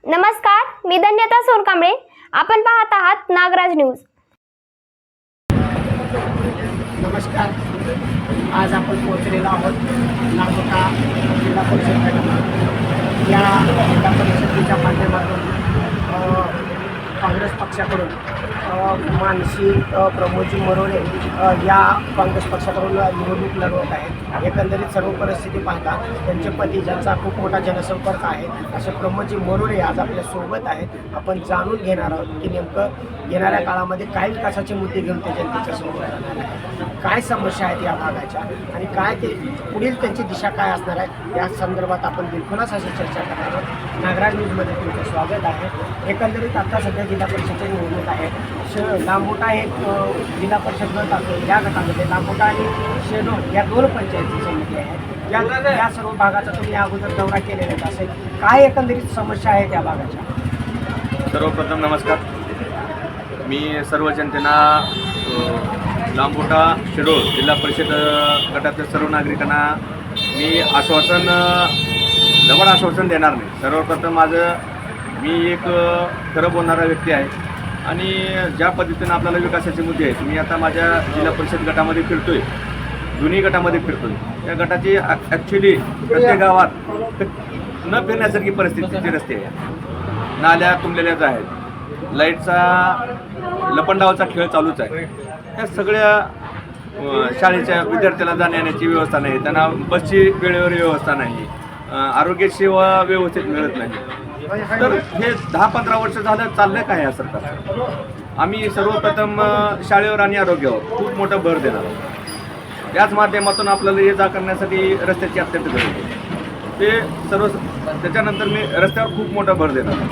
नमस्कार, मी धन्यता सोनकांबळे. आपण पाहत आहात नागराज न्यूज. नमस्कार. आज आपण पोहोचलेलो आहोत नागोटा जिल्हा परिषद गटामध्ये. या जिल्हा परिषदेच्या माध्यमातून काँग्रेस पक्षाकडून मानसी प्रमोदजी मरोळे या काँग्रेस पक्षाकडून निवडणूक लढवत आहेत. एकंदरीत सर्व परिस्थिती पाहता त्यांचे पती, ज्यांचा खूप मोठा जनसंपर्क आहे, असे प्रमोदजी मरोळे आज आपल्यासोबत आहेत. आपण जाणून घेणार आहोत की नेमकं येणाऱ्या काळामध्ये काय विकासाचे मुद्दे घेऊन ते जनतेच्या समोर राहणार आहे, काय समस्या आहेत या भागाच्या आणि काय ते पुढील त्यांची दिशा काय असणार आहे, या संदर्भात आपण बिलकुलच अशी चर्चा करणार आहोत. नागराज न्यूजमध्ये तुमचं स्वागत आहे. एकंदरीत आता सध्या जिल्हा परिषदेची निवडणूक आहे. लांबोटा एक जिल्हा परिषद गट असतो. या गटामध्ये लांबोटा आणि शेनोर या दोन पंचायती समिती आहेत. या सर्व भागाचा तुम्ही अगोदर दौरा केलेला असेल. काय एकंदरीत समस्या आहेत या भागाच्या? सर्वप्रथम नमस्कार. मी सर्व जनतेना लांबोटा शेडोळ जिल्हा परिषद गटातील सर्व नागरिकांना मी जवळ आश्वासन देणार नाही. सर्वप्रथम मी एक खरं बोलणारा व्यक्ती आहे आणि ज्या पद्धतीनं आपल्याला विकासाचे मुद्दे आहेत, मी आता माझ्या जिल्हा परिषद गटामध्ये फिरतोय, दोन्ही गटामध्ये फिरतोय. या गटाची ॲक्च्युली प्रत्येक गावात न फिरण्यासारखी परिस्थितीचे रस्ते आहे, नाल्या तुंबलेल्याच आहेत, लाईटचा लपंडावाचा खेळ चालूच आहे. या सगळ्या शाळेच्या विद्यार्थ्याला जाण्या येण्याची व्यवस्था नाही, त्यांना बसची वेळेवर व्यवस्था नाही, आरोग्य सेवा व्यवस्थित मिळत नाही. तर हे 10-15 वर्ष झालं चाललं काय या सरकारचं? आम्ही सर्वप्रथम शाळेवर आणि आरोग्यावर खूप मोठं भर देणार आहोत. याच माध्यमातून आपल्याला ये जा करण्यासाठी रस्त्याची अत्यंत गरज आहे. ते सर्व त्याच्यानंतर मी रस्त्यावर खूप मोठा भर देणार आहे.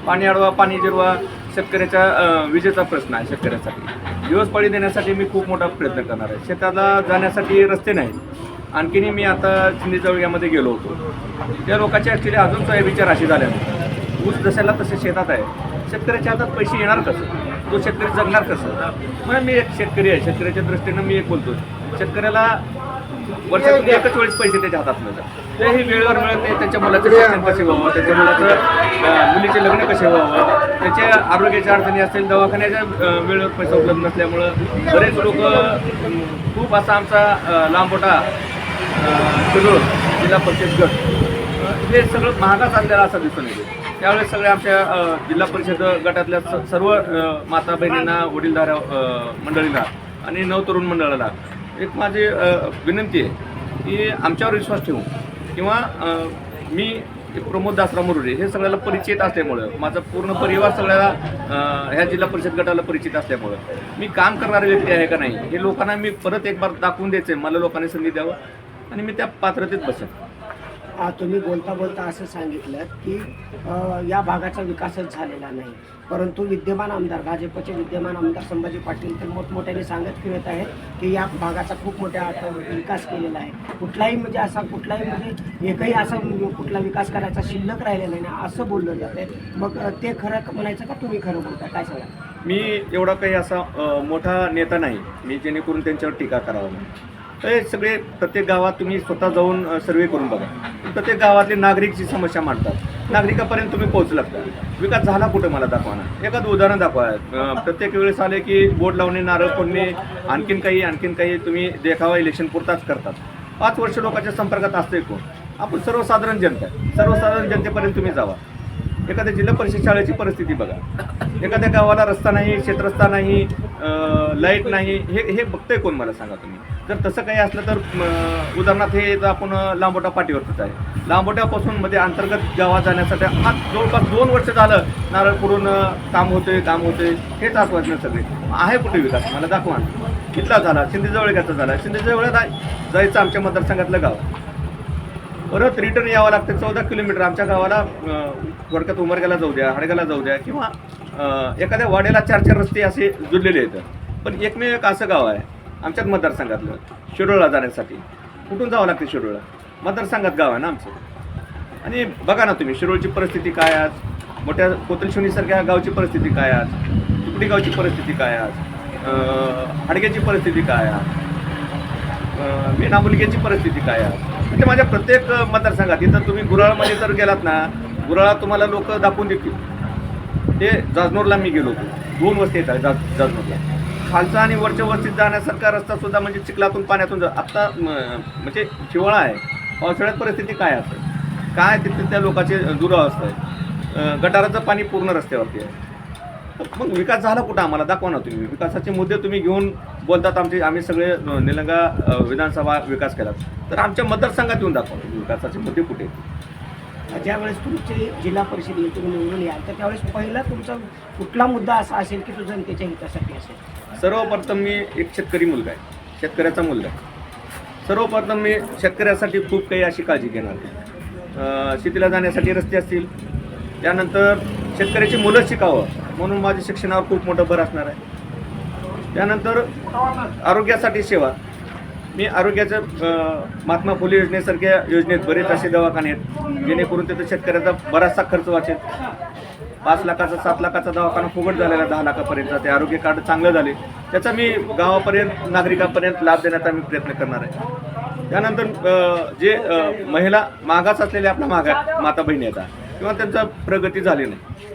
पाणी अडवा, पाणी जिरवा, शेतकऱ्याच्या विजेचा प्रश्न आहे. शेतकऱ्यासाठी दिवसपाळी देण्यासाठी मी खूप मोठा प्रयत्न करणार आहे. शेताला जाण्यासाठी रस्ते नाहीत. आणखीनही मी आता चिंदेजवळ यामध्ये गेलो होतो. त्या लोकांचे ॲक्च्युली अजून विचार असे झाले, ऊस जशाला तसे शेतात आहे, शेतकऱ्याच्या हातात पैसे येणार कसं, तो शेतकरी जगणार कसं? म्हणून मी एक शेतकरी आहे. शेतकऱ्याच्या दृष्टीनं मी एक बोलतो, शेतकऱ्याला वर्षातून एकच वेळेस पैसे त्याच्या हातात मिळतात. तेही वेळेवर मिळत नाही. त्याच्या मुलाचं शिक्षण कसे व्हावं, त्याच्या मुलाचं मुलीचे लग्न कसे व्हावं, त्याच्या आरोग्याच्या अडचणी असतील, दवाखान्याच्या वेळेवर पैसा उपलब्ध नसल्यामुळं बरेच लोक खूप असा आमचा लांबोटा शेडोळ जिल्हा परिषद गट हे सगळं महागा चाललेलं असं दिसून येते. त्यावेळेस सगळ्या आमच्या जिल्हा परिषद गटातल्या सर्व माता बहिणींना, वडीलधाऱ्या मंडळीला आणि नवतरुण मंडळाला एक माझी विनंती आहे की आमच्यावर विश्वास ठेवू, किंवा मी प्रमोद दासराव मरोळे हे सगळ्याला परिचित असल्यामुळं, माझा पूर्ण परिवार सगळ्याला ह्या जिल्हा परिषद गटाला परिचित असल्यामुळं मी काम करणारी व्यक्ती आहे का नाही हे लोकांना मी परत एक बार दाखवून द्यायचं आहे. मला लोकांनी संधी द्यावं आणि मी त्या पात्रतेत बसेन. तुम्ही बोलता बोलता असं सांगितलं की या भागाचा विकासच झालेला नाही, परंतु विद्यमान आमदार, भाजपचे विद्यमान आमदार संभाजी पाटील तर मोठमोठ्याने सांगत फिरत आहेत की या भागाचा खूप मोठ्या विकास केलेला आहे. कुठलाही एकही असा कुठला विकास करायचा शिल्लक राहिलेला नाही असं बोललं जात आहे. मग ते खरं म्हणायचं का तुम्ही खरं बोलता? काय सांगा? मी एवढा काही असा मोठा नेता नाही मी जेणेकरून त्यांच्यावर टीका करावं. हे सगळे प्रत्येक गावात तुम्ही स्वतः जाऊन सर्वे करून बघा. प्रत्येक गावातले नागरिकची समस्या मांडतात, नागरिकापर्यंत तुम्ही पोहोचलात का? विकास झाला कुठं मला दाखवा ना, एखादं उदाहरण दाखवा. प्रत्येक वेळेस आले की बोर्ड लावणे, नारळ फोडणे, आणखीन काही तुम्ही देखावा इलेक्शन पुरताच करतात. 5 वर्ष लोकांच्या संपर्कात असते कोण? आपण सर्वसाधारण जनता आहे. सर्वसाधारण जनतेपर्यंत तुम्ही जावा. एखाद्या जिल्हा परिषद शाळेची परिस्थिती बघा, एखाद्या गावाला रस्ता नाही, शेतरस्ता नाही, लाईट नाही, हे बघतंय कोण मला सांगा तुम्ही? जर तसं काही असलं तर उदाहरणार्थ हे आपण लांबोटा पाठीवरच आहे. लांबोट्यापासून मध्ये अंतर्गत गावात जाण्यासाठी हा जवळपास 2 वर्ष झालं नारळ पुरून काम होतंय हेच आश्वासन सगळे आहे. कुठे विकास मला दाखवा. कितला झाला? शिंदेजवळ्याचा झाला. शिंदेजवळ्यात जायचं आमच्या मतदारसंघातलं गाव, परत रिटर्न यावं लागतं 14 किलोमीटर. आमच्या गावाला थोडक्यात उमरग्याला जाऊ द्या, हडग्याला जाऊ द्या, किंवा एखाद्या वाड्याला 4 रस्ते असे जुळलेले आहेत. पण एकमेव एक असं गाव आहे आमच्याच मतदारसंघातलं, शेडोळला जाण्यासाठी कुठून जावं लागतं? शेडोळला मतदारसंघात गाव आहे ना आमचं. आणि बघा ना तुम्ही शेडोळची परिस्थिती काय आज, मोठ्या कोतलशिवणीसारख्या गावची परिस्थिती काय आज, तुकडी गावची परिस्थिती काय आज, हडग्याची परिस्थिती काय आज, मेणामुलग्याची परिस्थिती काय आहे. म्हणजे माझ्या प्रत्येक मतदारसंघात इथं तुम्ही गुराळमध्ये जर गेलात ना, गुराळा तुम्हाला लोक दाखवून देतील. ते जाजनूरला मी गेलो होतो, 2 वस्ती येतात जाजनूरला. खालचा आणि वरच्या वस्तीत जाण्यासारखा रस्ता सुद्धा म्हणजे चिखलातून पाण्यातून आत्ता म्हणजे हिवाळा आहे, पावसाळ्यात परिस्थिती काय असेल, काय तिथे त्या लोकांचे दुरावस्था आहे. गटाराचं पाणी पूर्ण रस्त्यावरती आहे. मग विकास झाला कुठं आम्हाला दाखवा ना तुम्ही. विकासाचे मुद्दे तुम्ही घेऊन बोलतात आम्ही सगळे निलंगा विधानसभा विकास केला, तर आमच्या मतदारसंघात येऊन दाखवा विकासाचे मुद्दे कुठे. ज्यावेळेस तुमची जिल्हा परिषद येईल, तुम्ही निवडून याल, तर त्यावेळेस पहिला तुमचा कुठला मुद्दा असा असेल की तो जनतेच्या हितासाठी असेल? सर्वप्रथम मी एक शेतकरी मुलगा आहे, शेतकऱ्याचा मुलगा आहे. सर्वप्रथम मी शेतकऱ्यासाठी खूप काही अशी काळजी घेणार आहे. शेतीला जाण्यासाठी रस्ते असतील, त्यानंतर शेतकऱ्याची मुलं शिकावं म्हणून माझ्या शिक्षणावर खूप मोठं भर असणार आहे. त्यानंतर आरोग्यासाठी सेवा, मी आरोग्याचं महात्मा फुले योजनेसारख्या योजनेत बरेच असे दवाखाने आहेत जेणेकरून तिथं शेतकऱ्याचा बराचसा खर्च वाचेल. 5 लाखाचा 7 लाखाचा दवाखाना फुकट झालेला 10 लाखापर्यंत. ते आरोग्य कार्ड चांगलं झाले, त्याचा मी गावापर्यंत नागरिकांपर्यंत लाभ देण्याचा मी प्रयत्न करणार आहे. त्यानंतर जे महिला मागास असलेल्या आपल्या माता बहिणी आहेत किंवा त्यांचा प्रगती झाली नाही,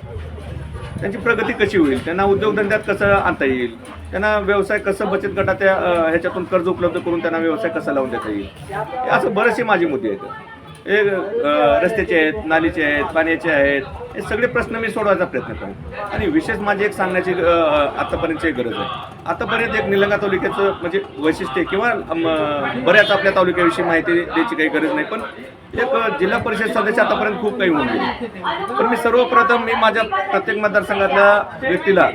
त्यांची प्रगती कशी होईल, त्यांना उद्योगधंद्यात कसं आणता येईल, त्यांना व्यवसाय कसं बचत गटाच्या ह्याच्यातून कर्ज उपलब्ध करून त्यांना व्यवसाय कसा लावून देता येईल, हे असं बरेचसे माझी मुद्दे आहेत. हे रस्त्याचे आहेत, नालीचे आहेत, पाण्याचे आहेत, हे सगळे प्रश्न मी सोडवायचा प्रयत्न करेन. आणि विशेष माझी एक सांगण्याची आत्तापर्यंतची गरज आहे. आतापर्यंत एक निलंगा तालुक्याचं म्हणजे वैशिष्ट्य किंवा बऱ्याच आपल्या तालुक्याविषयी माहिती द्यायची काही गरज नाही, पण एक जिल्हा परिषद सदस्य आतापर्यंत खूप काही होऊन गेले. पण मी सर्वप्रथम माझ्या प्रत्येक मतदारसंघातल्या व्यक्तीला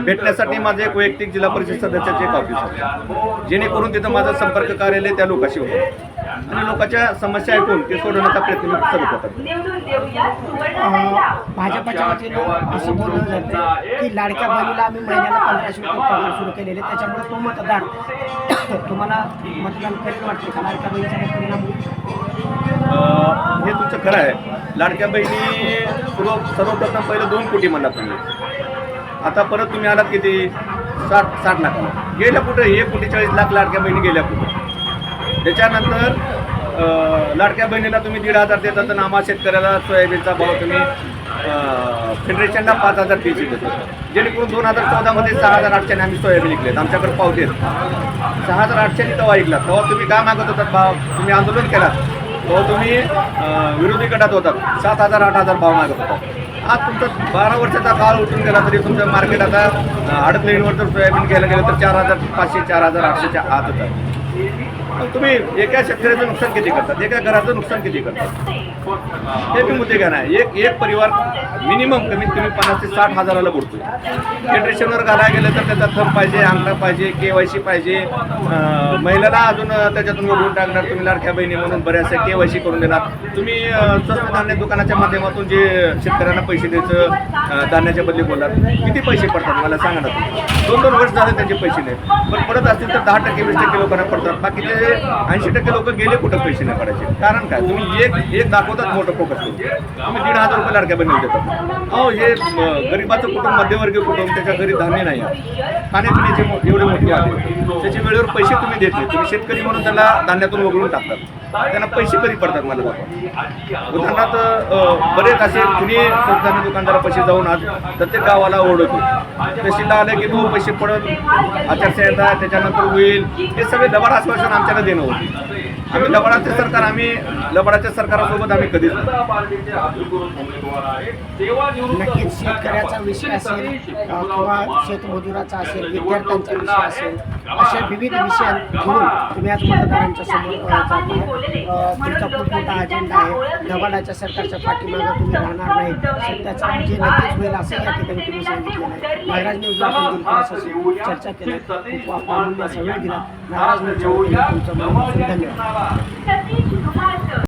भेटण्यासाठी माझं एक वैयक्तिक जिल्हा परिषद सदस्याचे एक ऑफिस आहे, जेणेकरून तिथं माझं संपर्क कार्यालय त्या लोकांशी होतं आणि लोकांच्या समस्या ऐकून ते सोडवण्याचा प्रयत्न मी करत होतो. भाजपच्या वतीनं असं बोललं जातं की लाडक्या बहिणीला आम्ही महिन्याला 1500 रुपये पगार सुरू केलेले, त्याच्यामुळे तो मतदार तुम्हाला मतदान करेल वाटते का? लाडक्या बहिणीचा काही परिणाम होईल? हे तुमचं खरं आहे. लाडक्या बहिणी सर्वप्रथम पहिलं 2 कोटी म्हणला तुम्ही, आता परत तुम्ही आलात किती 60 लाखाला गेल्या कुठं, 1,40,40 लाख लाडक्या बहिणी गेल्या कुठं. त्याच्यानंतर लाडक्या बहिणीला तुम्ही 1,500 देतात तर आम्हा शेतकऱ्याला सोयाबीनचा भाव तुम्ही फेडरेशनला 5,000 TC देतो, जेणेकरून 2014मध्ये 6,800 आम्ही सोयाबीन विकलेत. आमच्याकडे पावते 6,800 तेव्हा ऐकलात. तेव्हा तुम्ही काय मागत होतात भाव, तुम्ही आंदोलन केलात तेव्हा तुम्ही विरोधी गटात होतात, 7,000 8,000 भाव मागत होतात. आज तुमचा 12 वर्षाचा काळ उठून गेला तरी तुमचं मार्केट आता अडचणींवर जर सोयाबीन घ्यायला गेलं तर 4,500 4,800च्या आत होतात. तुम्ही एका शेतकऱ्याचं नुकसान किती करतात, एका घराचं नुकसान किती करतात, हे बी मुद्दे घ्या. एक परिवार मिनिमम कमीत कमी 50,000 ते 60,000ला बुडतो. फेडरेशनवर घालायला गेलं तर त्याचा थंब पाहिजे, अंगठा पाहिजे, KYC पाहिजे. महिलाला अजून त्याच्यातून वगळून टाकणार तुम्ही लाडक्या बहिणी म्हणून, बऱ्याचशा KYC करून देणार तुम्ही. स्वस्त धान्य दुकानाच्या माध्यमातून जे शेतकऱ्यांना पैसे द्यायचं धान्याच्या बदली बोलणार, किती पैसे पडतात मला सांगा ना. 2-2 वर्ष झाले त्यांचे पैसे नाहीत, पण पडत असतील तर 10% 20% लोकांना पडतात. बाकीचे 80% लोक गेले कुठं पैसे नाही पडायचे. कारण काय, तुम्ही एक दाखवतात मोठं फोकस करून, तुम्ही 1,500 रुपये लाडक्या बहिणी देतात. अहो हे गरिबाचं कुटुंब, मध्यमवर्गीय कुटुंब, त्याच्या घरी धान्य नाही, खाण्यापिण्याचे एवढे मोठे आले, त्याचे वेळेवर पैसे तुम्ही देत नाही. तुम्ही शेतकरी म्हणून त्याला धान्यातून वगळून टाकतात, त्यांना पैसे कधी पडतात मला दाखवा. उदाहरणार्थ बरेच असे कुणी स्वतःने दुकानदारा पैसे जाऊन आज प्रत्येक गावाला ओढवतो, तहसीलला आले की तो पैसे पडत आचारसंहिता त्याच्यानंतर होईल, हे सगळे लबाड आश्वासन आमच्याला देणं होते. आम्ही लबाडाच्या सरकारासोबत आम्ही कधीच नक्कीच शेतकऱ्याचा विषय असेल किंवा शेतमजुराचा असेल, विद्यार्थ्यांचा विषय असेल, अशा विविध विषयां घेऊन तुम्ही आज मतदारांच्या समोर जात आहात. तुमचा खूप मोठा अजेंडा आहे. लबाडाच्या सरकारच्या पाठीमागे तुम्ही राहणार नाही, सत्याचा म्हणजे नक्कीच होईल असं या ठिकाणी तुम्ही सांगितलेलं आहे. महाराज न्यूजला आपण चर्चा केली, खूप अमूल्य वेळ दिला. महाराज न्यूजच्या वतीने तुमचं धन्यवाद.